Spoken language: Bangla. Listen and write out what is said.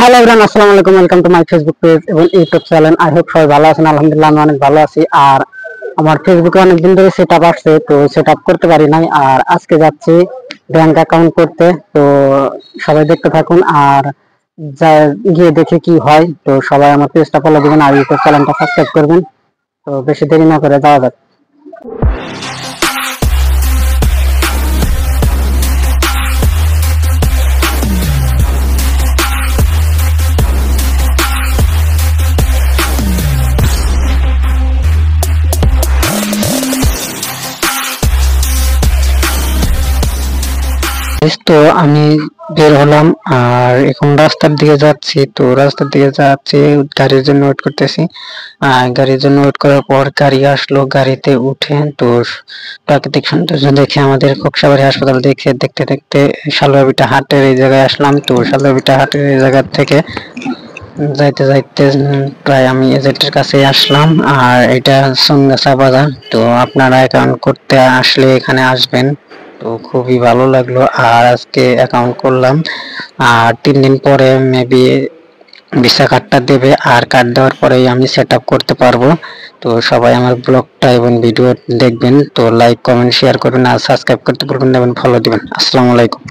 হ্যালো এভরিওয়ান, আসসালামু আলাইকুম। Welcome to my Facebook page এবং ইউটিউব চ্যানেল। আই হোপ সবাই ভালো আছেন। আলহামদুলিল্লাহ আমি অনেক ভালো আছি। আর আমার ফেসবুকে অনেকদিন ধরে সেটআপ আসছে, তো সেটআপ করতে পারি নাই। আর আজকে যাচ্ছি ব্যাংক অ্যাকাউন্ট করতে। তো সবাই দেখতে থাকুন আর যা গিয়ে দেখে কি হয়। তো সবাই আমার পেজটা ফলো দিবেন আর ইউটিউব চ্যানেলটা সাবস্ক্রাইব করবেন। তো বেশি দেরি না করে যাওয়া যাক। তো আমি বের হলাম আর এখন রাস্তার দিকে যাচ্ছি। তো রাস্তার দিকে যাচ্ছি, গাড়ির জন্য ওয়েট করতেছি। গাড়ির জন্য ওয়েট করার পর গাড়ি আসলো, গাড়িতে উঠে তো প্রাকৃতিক সৌন্দর্য দেখে আমাদের কক্সবাজার হাসপাতাল দেখে দেখতে দেখতে শালবাবিটা হাটের এই জায়গায় আসলাম। তো শালবাবিটা হাটের এই জায়গা থেকে যাইতে যাইতে প্রায় আমি এজেন্টের কাছে আসলাম। আর এটা সোনগাছা বাজার। তো আপনারা অ্যাকাউন্ট করতে আসলে এখানে আসবেন। তো খুবই ভালো লাগলো। আর আজকে অ্যাকাউন্ট করলাম আর 3 দিন পরে মেবি ভিসা কার্ডটা দেবে। আর কার্ড দেওয়ার পরেই আমি সেট আপ করতে পারবো। তো সবাই আমার ব্লগটা এবং ভিডিও দেখবেন। তো লাইক কমেন্ট শেয়ার করবেন আর সাবস্ক্রাইব করতে ভুলবেন না এবং ফলো দিবেন। আসসালামু আলাইকুম।